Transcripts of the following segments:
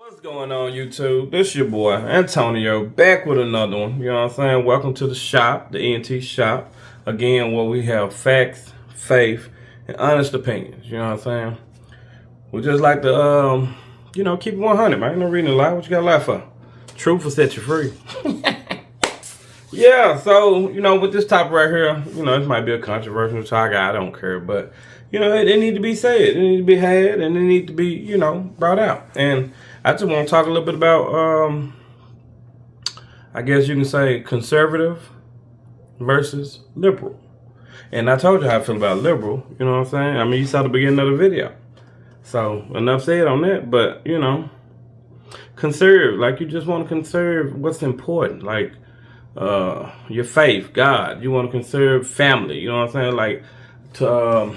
What's going on, YouTube? This your boy Antonio back with another one. You know what I'm saying? Welcome to the shop, the ENT shop. Again, where we have facts, faith, and honest opinions. You know what I'm saying? We just like to keep it 100, man. Ain't no reason to lie. What you got to lie for? Truth will set you free. Yeah, so, with this topic right here, this might be a controversial topic. I don't care, but, it need to be said. It need to be had, and it need to be, brought out. And I just want to talk a little bit about, I guess you can say, conservative versus liberal. And I told you how I feel about liberal, you know what I'm saying? I mean, you saw the beginning of the video. So, enough said on that, but, conserve, like you just want to conserve what's important, like your faith, God. You want to conserve family, you know what I'm saying? Like, to,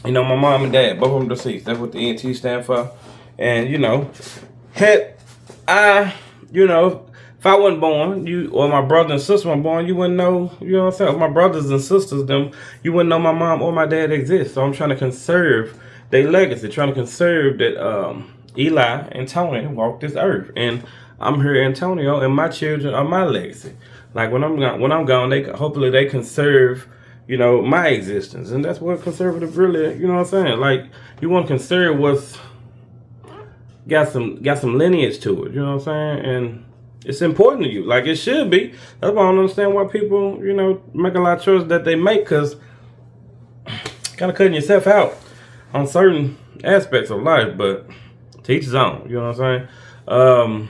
my mom and dad, both of them deceased. That's what the ENT stand for. And, if I wasn't born, or my brother and sister weren't born, you wouldn't know, you know what I'm saying? If my brothers and sisters, you wouldn't know my mom or my dad exist. So I'm trying to conserve their legacy, trying to conserve that Eli and Tony walked this earth. And I'm here, Antonio, and my children are my legacy. Like, when I'm gone, hopefully they conserve, my existence. And that's what conservative really, you know what I'm saying? Like, you want to conserve what's got some lineage to it, you know what I'm saying? And it's important to you, like it should be. That's why I don't understand why people, make a lot of choices that they make, because kind of cutting yourself out on certain aspects of life. But to each his own, you know what I'm saying?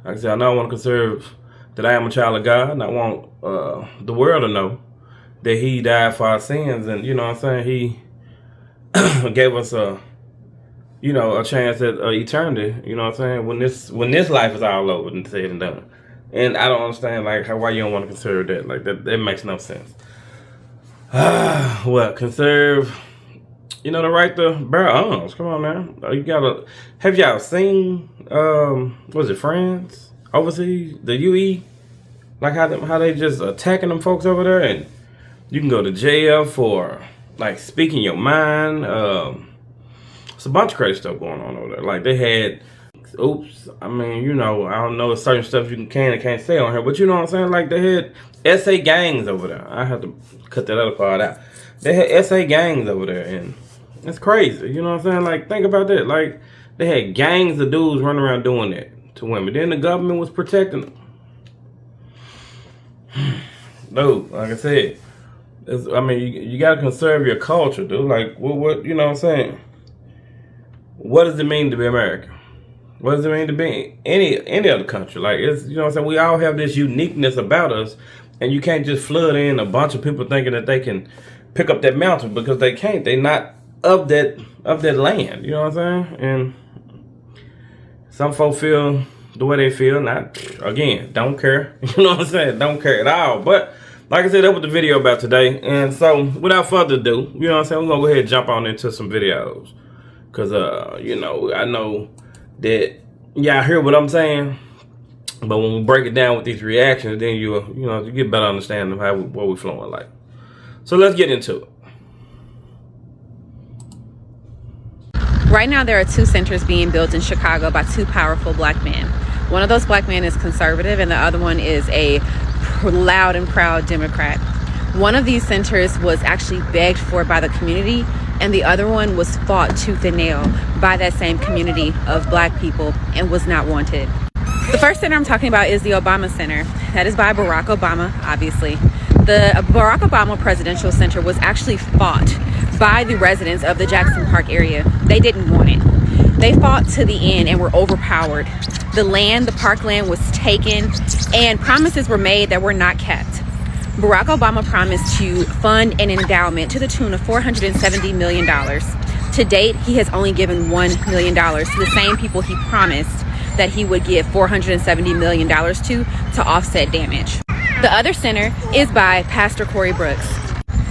Like I said, I know I want to conserve that I am a child of God, and I want the world to know that He died for our sins, and you know what I'm saying, He gave us a chance at eternity, you know what I'm saying, when this life is all over and said and done. And I don't understand, like, why you don't want to conserve that. Like, that makes no sense. Well, conserve, the right to bear arms. Come on, man. Have y'all seen, was it France, overseas, the UE? Like, how they just attacking them folks over there, and you can go to jail for, like, speaking your mind. It's a bunch of crazy stuff going on over there. Like, they had, I don't know certain stuff you can and can't say on here, but you know what I'm saying? Like, they had SA gangs over there. I have to cut that other part out. They had SA gangs over there, and it's crazy. You know what I'm saying? Like, think about that. Like, they had gangs of dudes running around doing that to women. Then the government was protecting them. Dude, like I said, you got to conserve your culture, dude. Like, what, you know what I'm saying? What does it mean to be American? What does it mean to be any other country? Like, it's, you know what I'm saying? We all have this uniqueness about us, and you can't just flood in a bunch of people thinking that they can pick up that mountain, because they can't. They're not of that land. You know what I'm saying? And some folks feel the way they feel. Not, again, don't care. You know what I'm saying? Don't care at all. But like I said, that was the video about today. And so, without further ado, you know what I'm saying, we're gonna go ahead and jump on into some videos. Because, I know that y'all hear what I'm saying, but when we break it down with these reactions, then you get a better understanding of what we're flowing like. So let's get into it. Right now, there are two centers being built in Chicago by two powerful black men. One of those black men is conservative, and the other one is a loud and proud Democrat. One of these centers was actually begged for by the community, and the other one was fought tooth and nail by that same community of black people and was not wanted. The first center I'm talking about is the Obama Center. That is by Barack Obama, obviously. The Barack Obama Presidential Center was actually fought by the residents of the Jackson Park area. They didn't want it. They fought to the end and were overpowered. The parkland was taken, and promises were made that were not kept. Barack Obama promised to fund an endowment to the tune of $470 million. To date, he has only given $1 million to the same people he promised that he would give $470 million to offset damage. The other center is by Pastor Corey Brooks.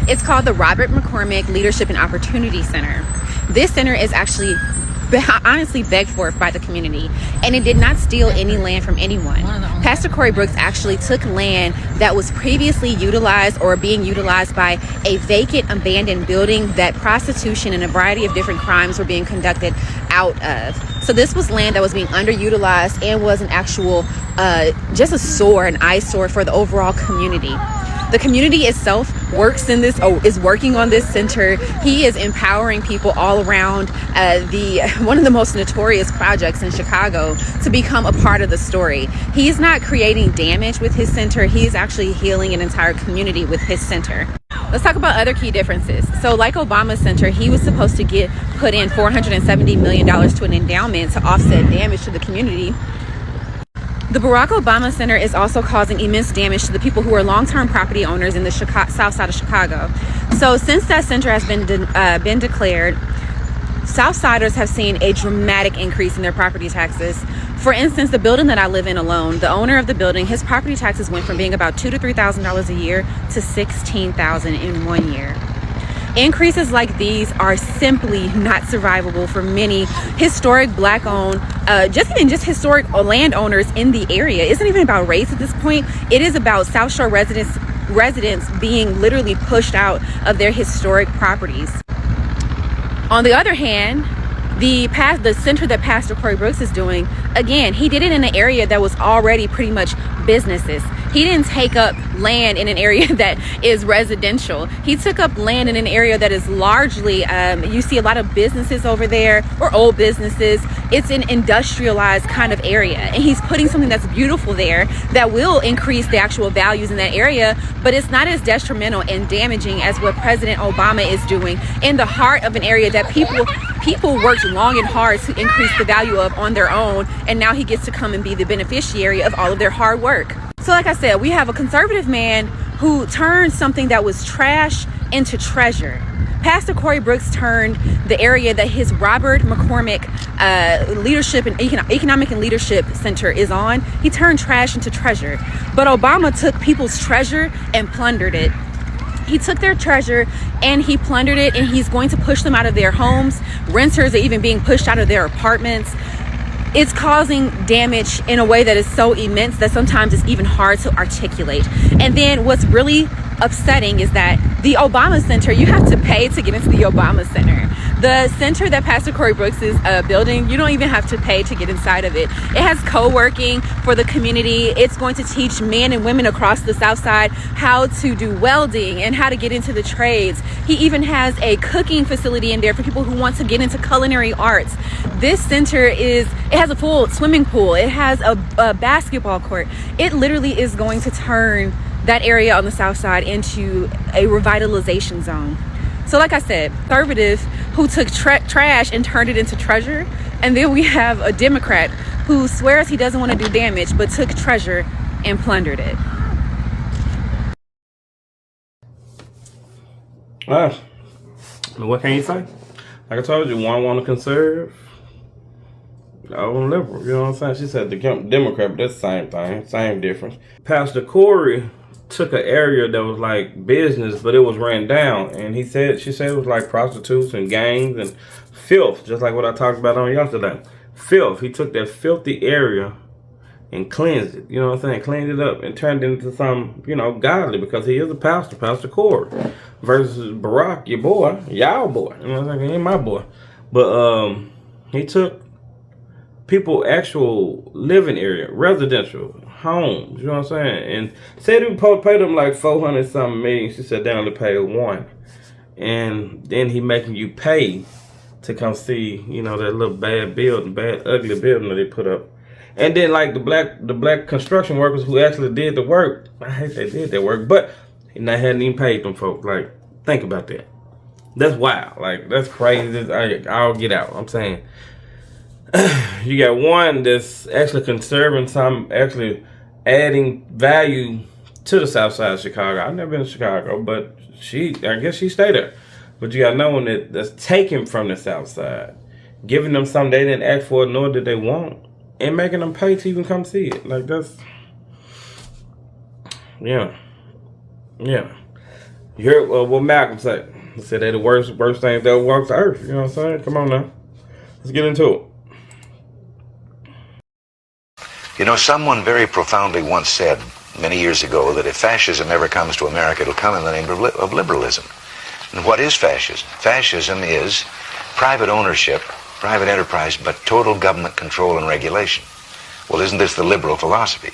It's called the Robert McCormick Leadership and Opportunity Center. This center is actually honestly begged for by the community, and it did not steal any land from anyone. Pastor Corey Brooks actually took land that was previously utilized or being utilized by a vacant, abandoned building that prostitution and a variety of different crimes were being conducted out of. So this was land that was being underutilized and was an actual just an eyesore for the overall community. The community itself is working on this center. He is empowering people all around one of the most notorious projects in Chicago to become a part of the story. He's not creating damage with his center. He's actually healing an entire community with his center. Let's talk about other key differences. So like Obama's center, he was supposed to put in $470 million to an endowment to offset damage to the community. The Barack Obama Center is also causing immense damage to the people who are long-term property owners in the south side of Chicago. So since that center has been declared, Southsiders have seen a dramatic increase in their property taxes. For instance, the building that I live in alone, the owner of the building, his property taxes went from being about $2,000 to $3,000 a year to $16,000 in 1 year. Increases like these are simply not survivable for many historic black-owned, just historic landowners in the area. It isn't even about race at this point. It is about South Shore residents being literally pushed out of their historic properties. On the other hand, the center that Pastor Corey Brooks is doing, again, he did it in an area that was already pretty much businesses. He didn't take up land in an area that is residential. He took up land in an area that is largely, you see a lot of businesses over there, or old businesses. It's an industrialized kind of area. And he's putting something that's beautiful there that will increase the actual values in that area, but it's not as detrimental and damaging as what President Obama is doing in the heart of an area that people worked long and hard to increase the value of on their own, and now he gets to come and be the beneficiary of all of their hard work. So like I said, we have a conservative man who turned something that was trash into treasure. Pastor Corey Brooks turned the area that his Robert McCormick Leadership and Economic and Leadership Center is on, he turned trash into treasure. But Obama took people's treasure and plundered it. He took their treasure and he plundered it, and he's going to push them out of their homes. Renters are even being pushed out of their apartments. It's causing damage in a way that is so immense that sometimes it's even hard to articulate. And then what's really upsetting is that the Obama Center, you have to pay to get into the Obama Center. The center that Pastor Corey Brooks is building, you don't even have to pay to get inside of it. It has co-working for the community. It's going to teach men and women across the South Side how to do welding and how to get into the trades. He even has a cooking facility in there for people who want to get into culinary arts. This center it has a full swimming pool. It has a basketball court. It literally is going to turn that area on the South Side into a revitalization zone. So like I said, conservative who took trash and turned it into treasure. And then we have a Democrat who swears he doesn't want to do damage, but took treasure and plundered it. What can you say? Like I told you, one want to conserve, the other one liberal. You know what I'm saying? She said the Democrat, but that's the same thing, same difference. Pastor Corey took an area that was like business, but it was ran down, and she said it was like prostitutes and gangs and filth, just like what I talked about on yesterday. Filth. He took that filthy area and cleansed it. You know what I'm saying? Cleaned it up and turned it into something, godly, because he is a pastor, Pastor Corey, versus Barack, your boy, y'all boy. You know what I'm saying? He ain't my boy, but he took people actual living area, residential homes, you know what I'm saying? And said he paid them like 400 something million. She said they only paid one. And then he making you pay to come see, that little bad ugly building that they put up. And then like the black construction workers who actually did the work, I hate they did that work, but he hadn't even paid them folks. Like, think about that. That's wild. Like, that's crazy. I'll get out. I'm saying, you got one that's actually conserving some, actually adding value to the South Side of Chicago. I've never been to Chicago, but I guess she stayed there. But you got another one that's taken from the South Side, giving them something they didn't ask for nor did they want, and making them pay to even come see it. Like, that's, yeah. You heard what Malcolm said. He said they're the worst things that walk the earth. You know what I'm saying? Come on now. Let's get into it. You know, someone very profoundly once said many years ago that if fascism ever comes to America, it'll come in the name of liberalism. And what is fascism? Fascism is private ownership, private enterprise, but total government control and regulation. Well, isn't this the liberal philosophy?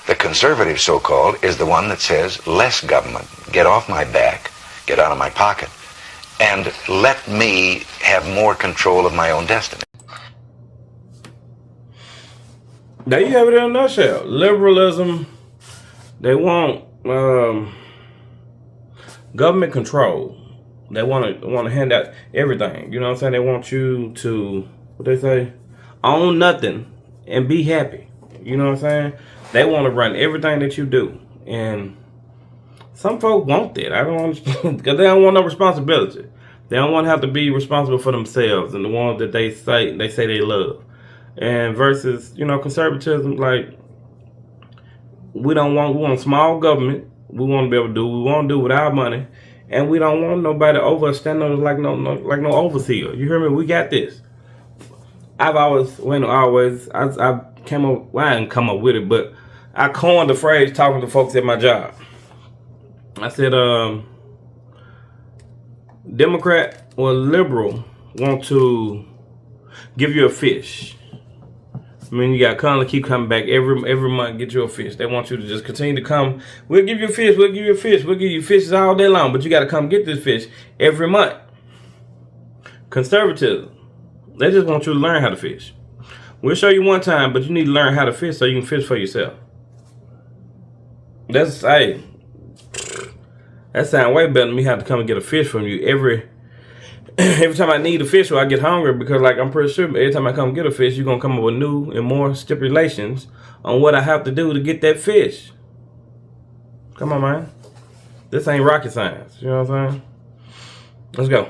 The conservative, so-called, is the one that says less government, get off my back, get out of my pocket, and let me have more control of my own destiny. There you have it in a nutshell. Liberalism, they want government control. They want to hand out everything. You know what I'm saying? They want you to, what they say, own nothing and be happy. You know what I'm saying? They want to run everything that you do. And some folk want that. I don't understand, because they don't want no responsibility. They don't want to have to be responsible for themselves and the ones that they say they love. And versus, you know, conservatism, like, we want small government. We want to be able to do what we want to do with our money, and we don't want nobody over stand on like no overseer. You hear me? We got this. I came up. Well, I didn't come up with it, but I coined the phrase talking to folks at my job. I said, Democrat or liberal want to give you a fish. I mean, you got to constantly keep coming back every month, get you a fish. They want you to just continue to come. We'll give you a fish. We'll give you a fish. We'll give you fishes all day long, but you got to come get this fish every month. Conservatism, they just want you to learn how to fish. We'll show you one time, but you need to learn how to fish so you can fish for yourself. That sounds way better than me having to come and get a fish from you every time I need a fish or I get hungry, because like I'm pretty sure every time I come get a fish, you're going to come up with new and more stipulations on what I have to do to get that fish. Come on, man. This ain't rocket science. You know what I'm saying? Let's go.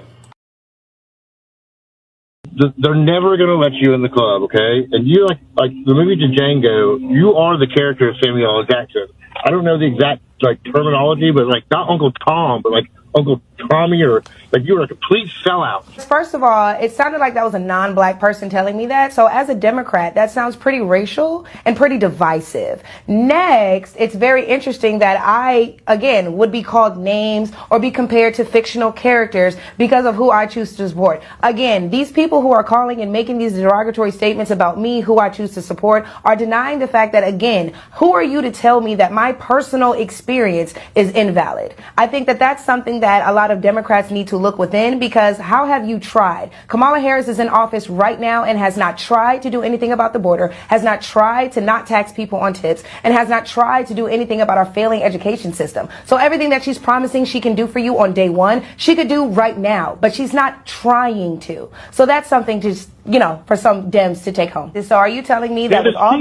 They're never going to let you in the club, okay? And you, like the movie Django, you are the character of Samuel L. Jackson. I don't know the exact, like, terminology, but, like, not Uncle Tom, but, like, Uncle Tommy, or like you were a complete sellout. First of all, it sounded like that was a non-black person telling me that. So as a Democrat, that sounds pretty racial and pretty divisive. Next, it's very interesting that I, again, would be called names or be compared to fictional characters because of who I choose to support. Again, these people who are calling and making these derogatory statements about me, who I choose to support, are denying the fact that, again, who are you to tell me that my personal experience is invalid? I think that that's something that a lot of Democrats need to look within, because how have you tried? Kamala Harris is in office right now and has not tried to do anything about the border, has not tried to not tax people on tips, and has not tried to do anything about our failing education system. So everything that she's promising she can do for you on day one, she could do right now, but she's not trying to. So that's something to, you know, for some Dems to take home. So are you telling me that with all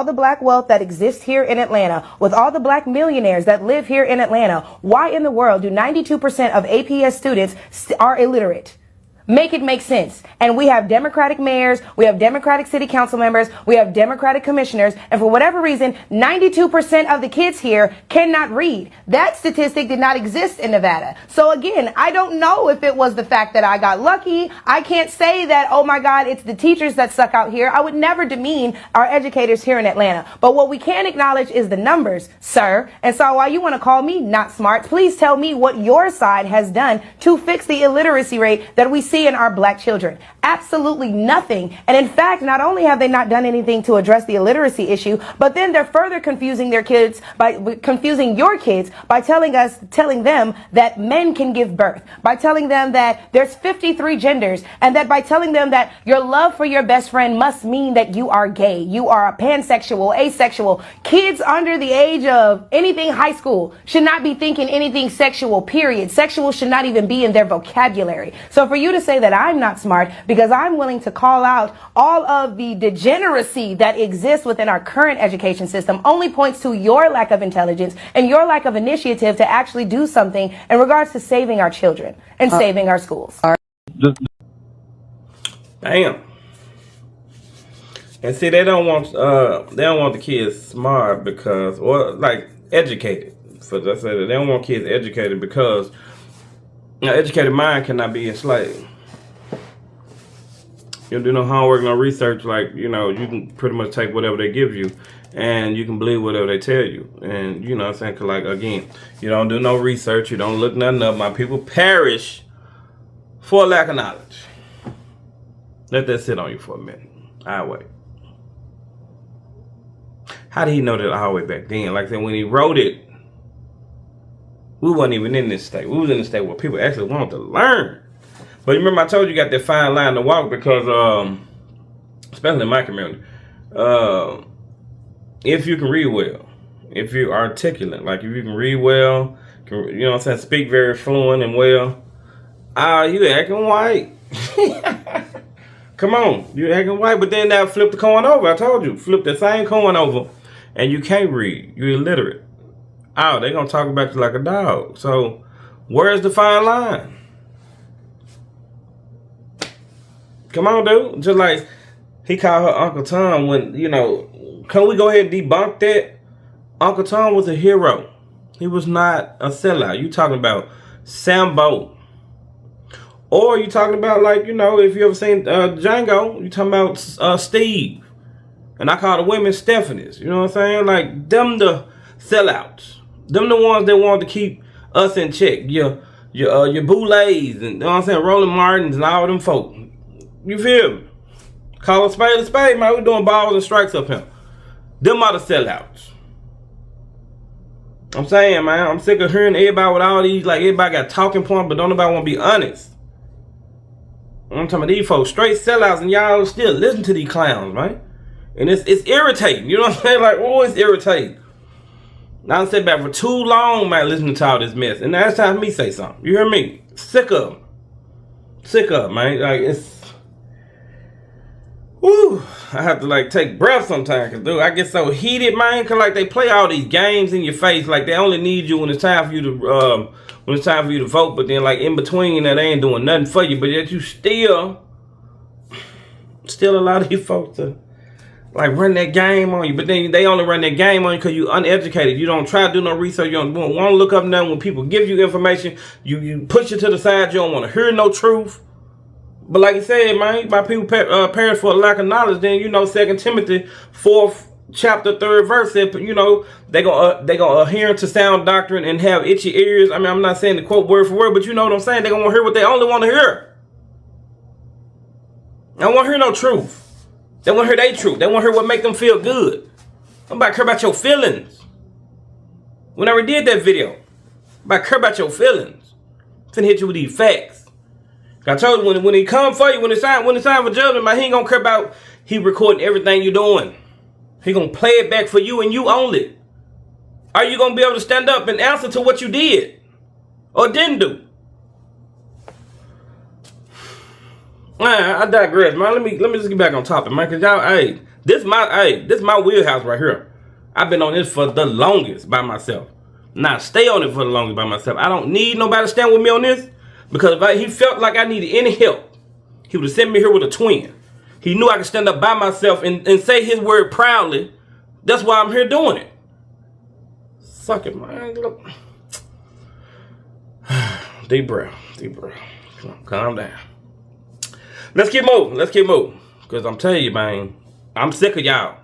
the black wealth that exists here in Atlanta, with all the black millionaires that live here in Atlanta, why in the world do 92% of APS students are illiterate? Make it make sense. And we have Democratic mayors, we have Democratic city council members, we have Democratic commissioners, and for whatever reason, 92% of the kids here cannot read. That statistic did not exist in Nevada. So again, I don't know if it was the fact that I got lucky. I can't say that, oh my God, it's the teachers that suck out here. I would never demean our educators here in Atlanta. But what we can acknowledge is the numbers, sir. And so while you want to call me not smart, please tell me what your side has done to fix the illiteracy rate that we see in our black children. Absolutely nothing. And in fact, not only have they not done anything to address the illiteracy issue, but then they're further confusing your kids by telling them that men can give birth, by telling them that there's 53 genders, and that by telling them that your love for your best friend must mean that you are gay, you are a pansexual, asexual. Kids under the age of anything high school should not be thinking anything sexual, period. Sexual should not even be in their vocabulary. So for you to say that I'm not smart because I'm willing to call out all of the degeneracy that exists within our current education system only points to your lack of intelligence and your lack of initiative to actually do something in regards to saving our children and saving our schools. Damn. And see, they don't want the kids smart because, or like educated. So that's it. They don't want kids educated because an educated mind cannot be enslaved. You don't do no homework, no research. Like, you know, you can pretty much take whatever they give you, and you can believe whatever they tell you. And you know what I'm saying? 'Cause like, again, you don't do no research. You don't look nothing up. My people perish for lack of knowledge. Let that sit on you for a minute. I'll wait. How did he know that all the way back then? Like I said, when he wrote it, we wasn't even in this state. We was in the state where people actually wanted to learn. But you remember I told you got that fine line to walk because, especially in my community, if you can read well, if you're articulate, like if you can read well, you know what I'm saying, speak very fluent and well, you acting white. Come on, you acting white, but then now flip the coin over. I told you, flip the same coin over, and you can't read. You're illiterate. Oh, they gonna talk about you like a dog. So, where's the fine line? Come on, dude. Just like he called her Uncle Tom when, you know, can we go ahead and debunk that? Uncle Tom was a hero. He was not a sellout. You talking about Sambo. Or you talking about, like, you know, if you ever seen Django, you talking about Steve. And I call the women Stephanies. You know what I'm saying? Like, them the sellouts. Them the ones that want to keep us in check. Your Boulets and, you know what I'm saying, Roland Martins and all them folk. You feel me? Call a spade, man. We doing balls and strikes up here. Them are the sellouts. I'm saying, man, I'm sick of hearing everybody with all these, like, everybody got talking points, but don't nobody want to be honest. I'm talking about these folks, straight sellouts, and y'all still listen to these clowns, man. And it's irritating. You know what I'm saying? Like, oh, it's irritating. Now I sit back for too long, man, listening to all this mess. And now it's time for me to say something. You hear me? Sick of them. Sick of them, man. Like, it's... Woo, I have to like take breath sometimes, cause dude, I get so heated, man. Cause like they play all these games in your face, like they only need you when it's time for you to vote. But then like in between that, they ain't doing nothing for you. But yet you still a lot of you folks to like run that game on you. But then they only run that game on you because you uneducated. You don't try to do no research. You don't want to look up nothing. When people give you information, you push it to the side. You don't want to hear no truth. But like you said, man, my people perish for a lack of knowledge. Then, you know, 2 Timothy 4th chapter 3rd verse said, you know, they gonna adhere to sound doctrine and have itchy ears. I mean, I'm not saying to quote word for word, but you know what I'm saying. They gonna hear what they only want to hear. They don't want to hear no truth. They want to hear their truth. They want to hear what make them feel good. I'm about to care about your feelings. We never did that video. I'm about to care about your feelings. I'm finna hit you with these facts. I told you when he come for you, when it's time for judgment, man, he ain't gonna care about he recording everything you're doing. He gonna play it back for you and you only. Are you gonna be able to stand up and answer to what you did or didn't do? Man, I digress, man. Let me just get back on topic, man. Cause y'all, this is my wheelhouse right here. I've been on this for the longest by myself. Now stay on it for the longest by myself. I don't need nobody to stand with me on this. Because if he felt like I needed any help, he would have sent me here with a twin. He knew I could stand up by myself and say his word proudly. That's why I'm here doing it. Suck it, man. Look. Deep breath. Calm down. Let's keep moving. Because I'm telling you, man, I'm sick of y'all.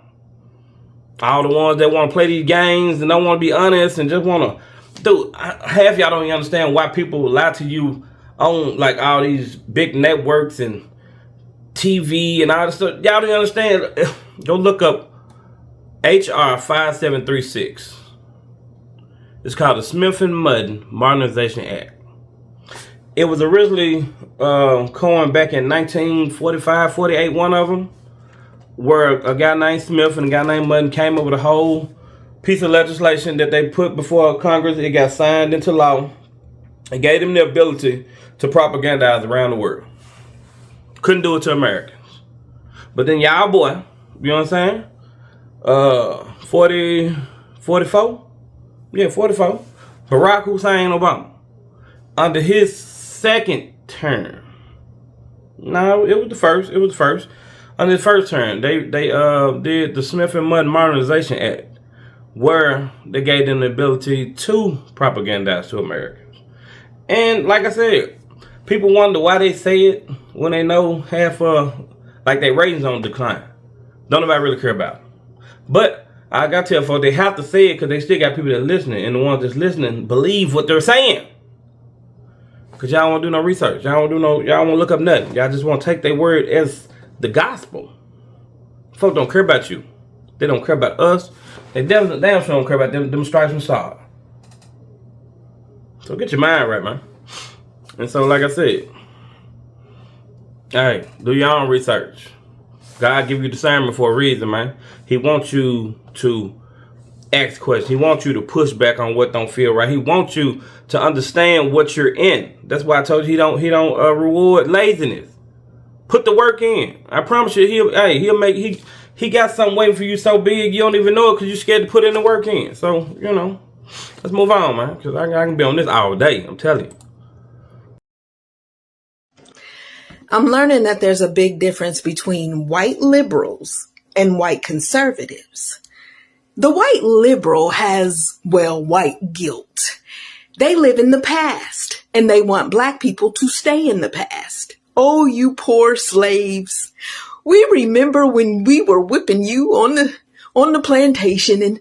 All the ones that want to play these games and don't want to be honest and just want to. Dude, half y'all don't even understand why people lie to you on like all these big networks and TV and all this stuff. Y'all don't understand. Go look up HR 5736. It's called the Smith and Mudden Modernization Act. It was originally coined back in 1945, 48, one of them, where a guy named Smith and a guy named Mudden came up with a whole piece of legislation that they put before Congress. It got signed into law. It gave them the ability to propagandize around the world. Couldn't do it to Americans. But then y'all boy, you know what I'm saying? 44? Yeah, 44. Barack Hussein Obama. Under his second term. No, it was the first. Under his first term, they did the Smith and Mudden Modernization Act, where they gave them the ability to propagandize to Americans. And like I said, people wonder why they say it when they know half of Like their ratings on decline. Don't nobody really care about it. But I got to tell folks, they have to say it because they still got people that are listening. And the ones that's listening believe what they're saying. Because y'all won't do no research. Y'all won't look up nothing. Y'all just want to take their word as the gospel. Folks don't care about you. They don't care about us. They damn sure don't care about them stripes and stars. So get your mind right, man. And so, like I said, hey, do your own research. God give you discernment for a reason, man. He wants you to ask questions. He wants you to push back on what don't feel right. He wants you to understand what you're in. That's why I told you he don't reward laziness. Put the work in. I promise you, he'll make he got something waiting for you so big you don't even know it because you're scared to put in the work in. So let's move on, man. Because I can be on this all day. I'm telling you. I'm learning that there's a big difference between white liberals and white conservatives. The white liberal has, white guilt. They live in the past and they want black people to stay in the past. Oh, you poor slaves. We remember when we were whipping you on the plantation, and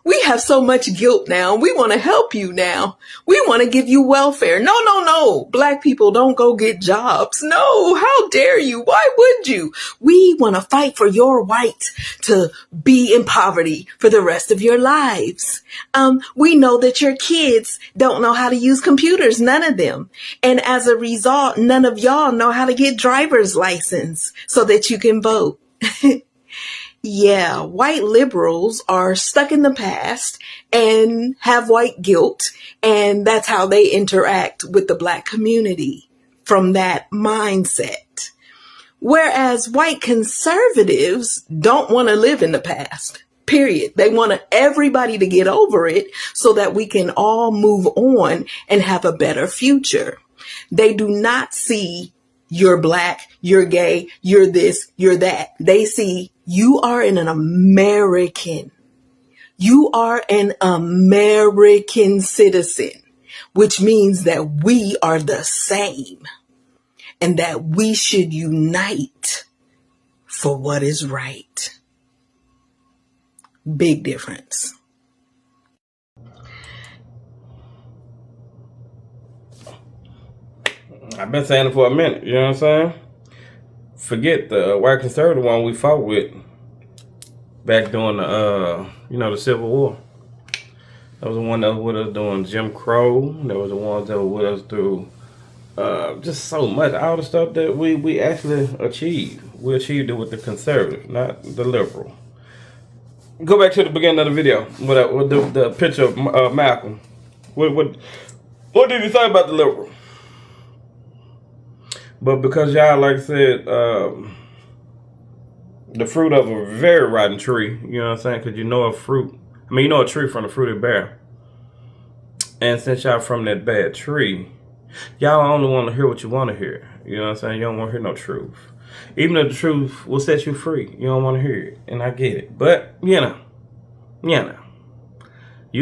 we have so much guilt now. We want to help you now. We want to give you welfare. No. Black people don't go get jobs. No, how dare you? Why would you? We want to fight for your right to be in poverty for the rest of your lives. We know that your kids don't know how to use computers, none of them. And as a result, none of y'all know how to get driver's license so that you can vote. Yeah, white liberals are stuck in the past and have white guilt, and that's how they interact with the black community from that mindset. Whereas white conservatives don't want to live in the past, period. They want everybody to get over it so that we can all move on and have a better future. They do not see you're black, you're gay, you're this, you're that. They see you are an American. You are an American citizen, which means that we are the same and that we should unite for what is right. Big difference. I've been saying it for a minute, you know what I'm saying? Forget the white conservative one we fought with back during the the Civil War. That was the one that was with us doing Jim Crow. That was the ones that were with us through just so much. All the stuff that we actually achieved. We achieved it with the conservative, not the liberal. Go back to the beginning of the video with the picture of Malcolm. What did he say about the liberal? But because y'all, like I said, the fruit of a very rotten tree, you know what I'm saying? Because you know a tree from the fruit it bear. And since y'all from that bad tree, y'all only want to hear what you want to hear. You know what I'm saying? You don't want to hear no truth. Even if the truth will set you free, you don't want to hear it. And I get it. But, you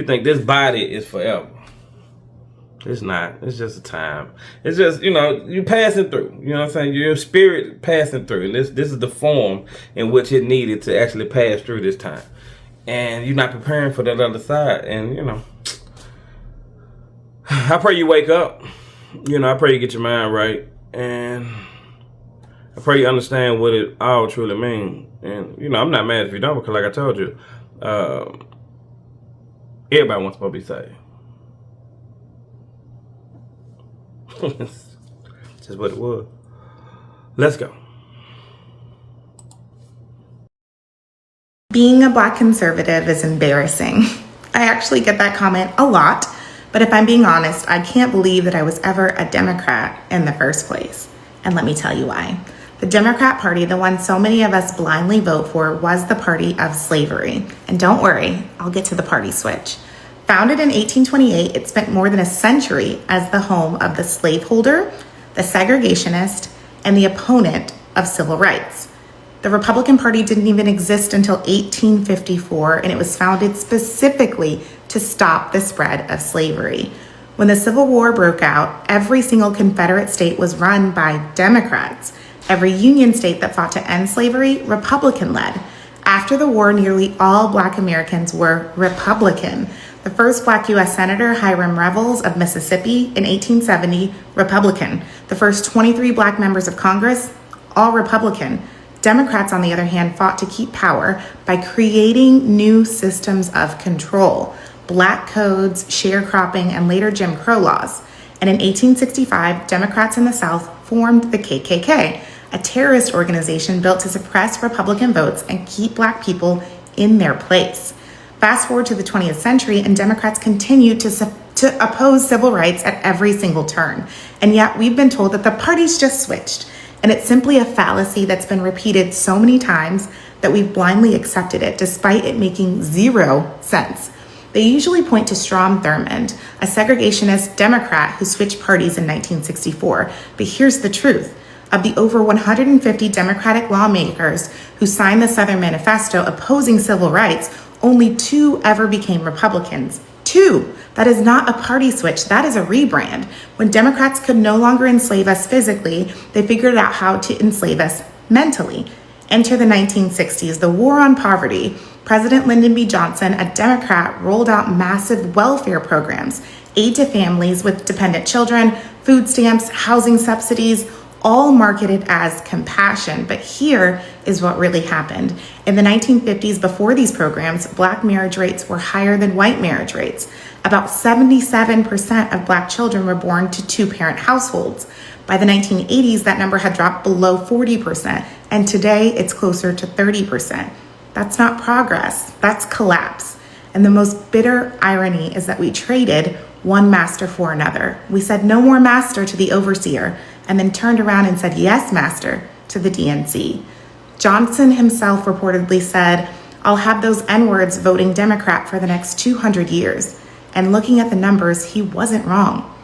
think this body is forever. It's not. It's just a time. It's just, you're passing through. You know what I'm saying? Your spirit passing through. And this is the form in which it needed to actually pass through this time. And you're not preparing for that other side. And, I pray you wake up. I pray you get your mind right. And I pray you understand what it all truly means. And, I'm not mad if you don't, because like I told you, everybody wants to be saved. Just what it was. Let's go. Being a black conservative is embarrassing. I actually get that comment a lot, but if I'm being honest, I can't believe that I was ever a Democrat in the first place. And let me tell you why. The Democrat Party, the one so many of us blindly vote for, was the party of slavery. And don't worry, I'll get to the party switch. Founded in 1828, it spent more than a century as the home of the slaveholder, the segregationist, and the opponent of civil rights. The Republican Party didn't even exist until 1854, and it was founded specifically to stop the spread of slavery. When the Civil War broke out, every single Confederate state was run by Democrats. Every Union state that fought to end slavery, Republican-led. After the war, nearly all Black Americans were Republican. The first Black U.S. Senator, Hiram Revels of Mississippi in 1870, Republican. The first 23 Black members of Congress, all Republican. Democrats, on the other hand, fought to keep power by creating new systems of control, Black codes, sharecropping, and later Jim Crow laws. And in 1865, Democrats in the South formed the KKK, a terrorist organization built to suppress Republican votes and keep Black people in their place. Fast forward to the 20th century, and Democrats continue to oppose civil rights at every single turn. And yet we've been told that the party's just switched. And it's simply a fallacy that's been repeated so many times that we've blindly accepted it, despite it making zero sense. They usually point to Strom Thurmond, a segregationist Democrat who switched parties in 1964. But here's the truth. Of the over 150 Democratic lawmakers who signed the Southern Manifesto opposing civil rights, only 2 ever became Republicans. 2. That is not a party switch. That is a rebrand. When Democrats could no longer enslave us physically, they figured out how to enslave us mentally. Enter the 1960s, the war on poverty. President Lyndon B. Johnson, a Democrat, rolled out massive welfare programs, aid to families with dependent children, food stamps, housing subsidies, all marketed as compassion. But here is what really happened. In the 1950s, before these programs, Black marriage rates were higher than white marriage rates. About 77% of Black children were born to 2-parent households. By the 1980s, that number had dropped below 40%, and today it's closer to 30%. That's not progress, that's collapse. And the most bitter irony is that we traded one master for another. We said no more master to the overseer, and then turned around and said yes, master, to the DNC. Johnson himself reportedly said, I'll have those N-words voting Democrat for the next 200 years. And looking at the numbers, he wasn't wrong.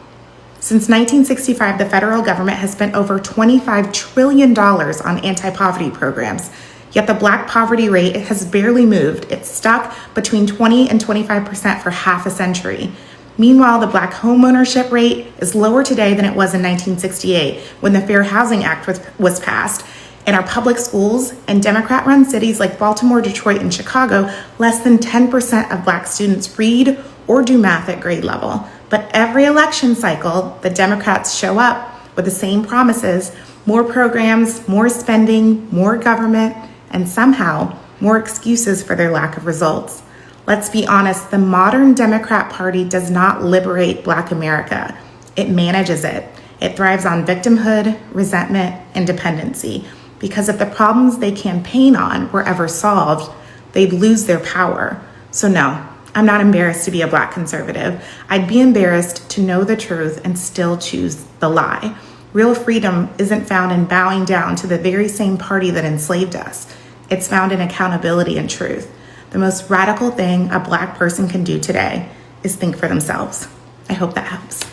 Since 1965, the federal government has spent over $25 trillion on anti-poverty programs. Yet the Black poverty rate has barely moved. It's stuck between 20 and 25% for half a century. Meanwhile, the Black homeownership rate is lower today than it was in 1968 when the Fair Housing Act was passed. In our public schools and Democrat-run cities like Baltimore, Detroit, and Chicago, less than 10% of Black students read or do math at grade level. But every election cycle, the Democrats show up with the same promises, more programs, more spending, more government, and somehow more excuses for their lack of results. Let's be honest, the modern Democrat Party does not liberate Black America. It manages it. It thrives on victimhood, resentment, and dependency. Because if the problems they campaign on were ever solved, they'd lose their power. So no, I'm not embarrassed to be a Black conservative. I'd be embarrassed to know the truth and still choose the lie. Real freedom isn't found in bowing down to the very same party that enslaved us. It's found in accountability and truth. The most radical thing a Black person can do today is think for themselves. I hope that helps.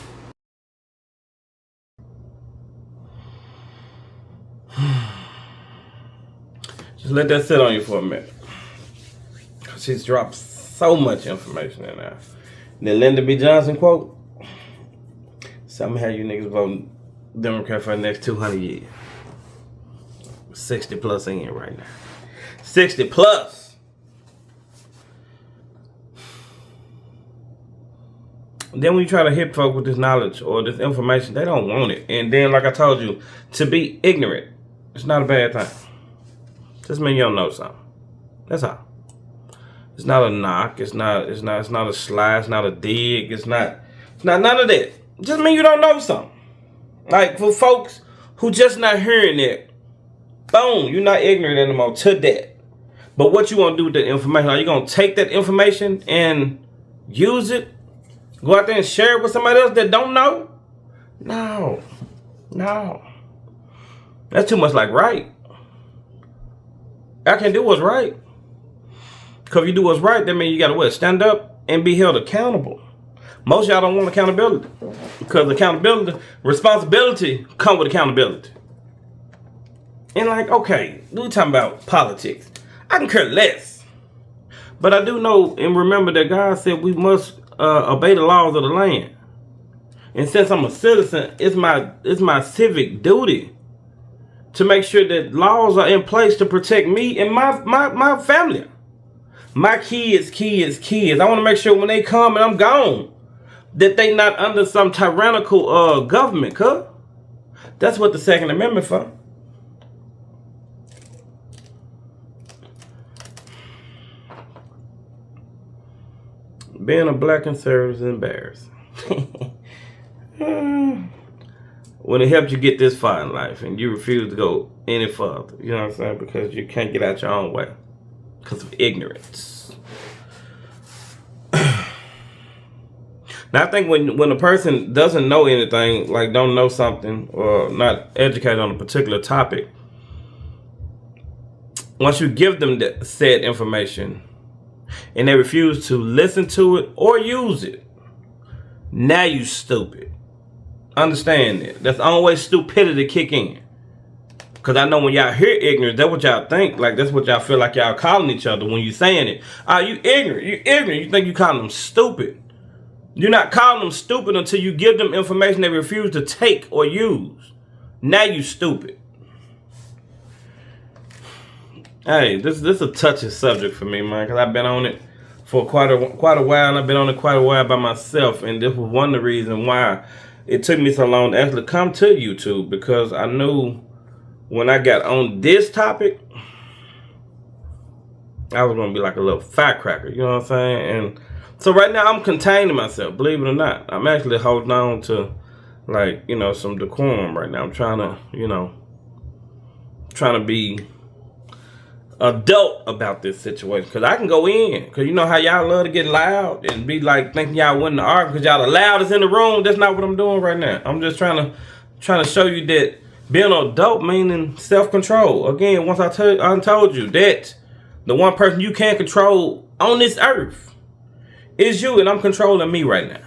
Just let that sit on you for a minute. She's dropped so much information in there. The Lyndon B. Johnson quote, somehow you niggas voting Democrat for the next 200 years. 60 plus in right now. 60 plus. Then when you try to hit folk with this knowledge or this information, they don't want it. And then, like I told you, to be ignorant, it's not a bad thing. Just mean you don't know something. That's all. It's not a knock. It's not a slide. It's not a dig. It's not none of that. Just mean you don't know something. Like for folks who just not hearing it, boom, you're not ignorant anymore to that. But what you want to do with that information? Are you gonna take that information and use it? Go out there and share it with somebody else that don't know? No. That's too much like right. I can do what's right. Because if you do what's right, that means you gotta what? Stand up and be held accountable. Most of y'all don't want accountability. Because responsibility come with accountability. And like, okay, we talking about politics. I can care less. But I do know and remember that God said we must obey the laws of the land. And since I'm a citizen, it's my civic duty to make sure that laws are in place to protect me and my family. My kids. I want to make sure when they come and I'm gone, that they not under some tyrannical government, cuz. That's what the Second Amendment for. Being a black conservative is embarrassing. When it helped you get this far in life and you refuse to go any further, you know what I'm saying? Because you can't get out your own way because of ignorance. Now, I think when a person doesn't know anything, like don't know something or not educated on a particular topic, once you give them that said information and they refuse to listen to it or use it, now you stupid. Understand that. That's always stupidity kick in. Because I know when y'all hear ignorance, that's what y'all think. Like, that's what y'all feel like y'all calling each other when you saying it. You ignorant. You ignorant. You think you calling them stupid. You're not calling them stupid until you give them information they refuse to take or use. Now you stupid. Hey, this is a touchy subject for me, man, because I've been on it for quite a while, and I've been on it quite a while by myself, and this was one of the reasons why it took me so long to actually come to YouTube, because I knew when I got on this topic, I was going to be like a little firecracker, you know what I'm saying? And so right now I'm containing myself, believe it or not. I'm actually holding on to, like, you know, some decorum right now. I'm trying to, you know, be adult about this situation, because I can go in, because you know how y'all love to get loud and be like thinking y'all winning the argument because y'all the loudest in the room. That's not what I'm doing right now. I'm just trying to show you that being an adult meaning self-control. Again, once I told you that the one person you can't control on this earth is you, and I'm controlling me right now.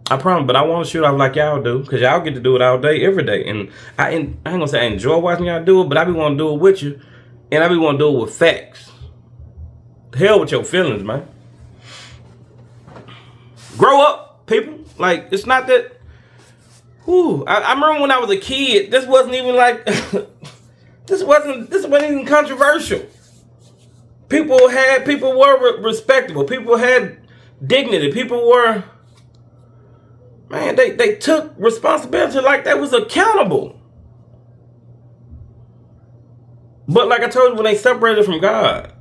I promise, but I want to shoot off like y'all do, because y'all get to do it all day, every day. And I ain't going to say I enjoy watching y'all do it, but I be want to do it with you, and I be want to do it with facts. Hell with your feelings, man. Grow up, people. Like, it's not that... Whew, I remember when I was a kid, this wasn't even like... this wasn't even controversial. People were respectable. People had dignity. People were... Man, they took responsibility like they was accountable. But like I told you, when they separated from God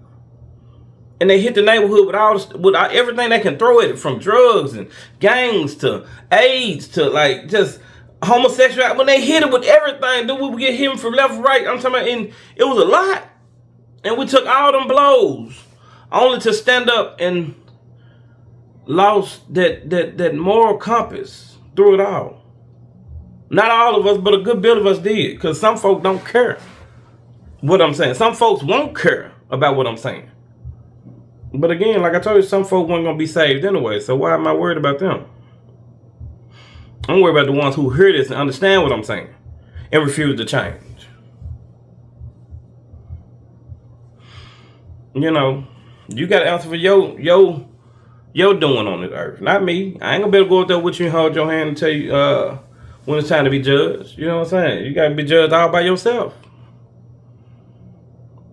and they hit the neighborhood with everything they can throw at it, from drugs and gangs to AIDS to like just homosexuality, when they hit it with everything, dude, we would get him from left, right. I'm talking about, and it was a lot. And we took all them blows only to stand up and lost that moral compass through it all. Not all of us, but a good bit of us did, because some folk don't care what I'm saying. Some folks won't care about what I'm saying. But again, like I told you, some folk weren't going to be saved anyway, so why am I worried about them? I'm worried about the ones who hear this and understand what I'm saying and refuse to change. You know, you got to answer for your doing on this earth, not me. I ain't gonna be able to go up there with you and hold your hand and tell you when it's time to be judged. You know what I'm saying? You gotta be judged all by yourself.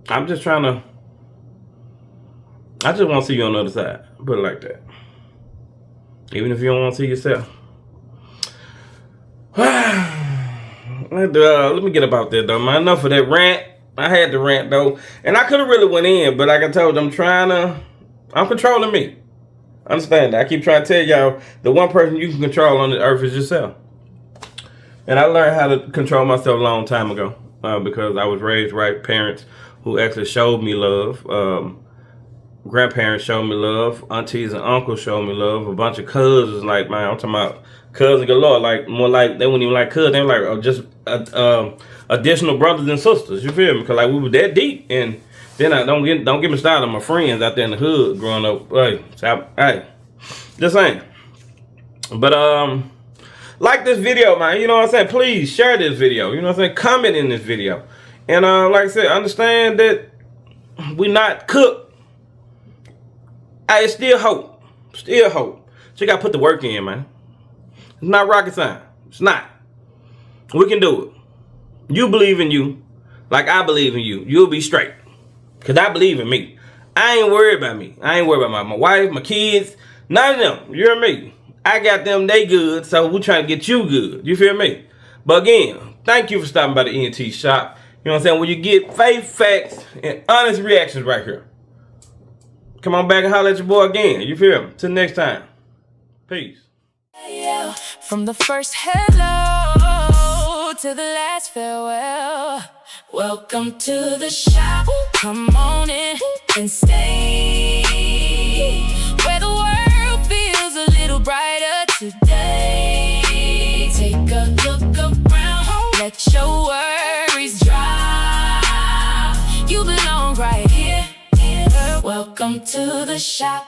I'm just trying to... I just want to see you on the other side. Put it like that. Even if you don't want to see yourself. Let me get about that though, man. Enough of that rant. I had to rant though, and I could have really went in, but like I told you, I'm controlling me. Understand that. I keep trying to tell y'all, the one person you can control on the earth is yourself. And I learned how to control myself a long time ago, because I was raised right. Parents who actually showed me love. Grandparents showed me love. Aunties and uncles showed me love. A bunch of cousins, like, man, I'm talking about cousins galore. Like, more like, they weren't even like cousins. They were like just additional brothers and sisters. You feel me? Because like we were that deep. And then I don't get me started on my friends out there in the hood growing up. Hey, just saying. But like this video, man. You know what I'm saying? Please share this video. You know what I'm saying? Comment in this video. And like I said, understand that we not cooked. Hey, it's still hope. Still hope. So you gotta put the work in, man. It's not rocket science. It's not. We can do it. You believe in you, like I believe in you. You'll be straight. Because I believe in me. I ain't worried about me. I ain't worried about my wife, my kids, none of them. You hear me? I got them, they good, so we trying to get you good. You feel me? But again, thank you for stopping by the ENT shop. You know what I'm saying? When you get faith, facts, and honest reactions right here. Come on back and holler at your boy again. You feel me? Till next time. Peace. From the first hello to the last farewell, welcome to the shop. Come on in and stay, where the world feels a little brighter today. Take a look around, let your worries drop. You belong right here. Welcome to the shop.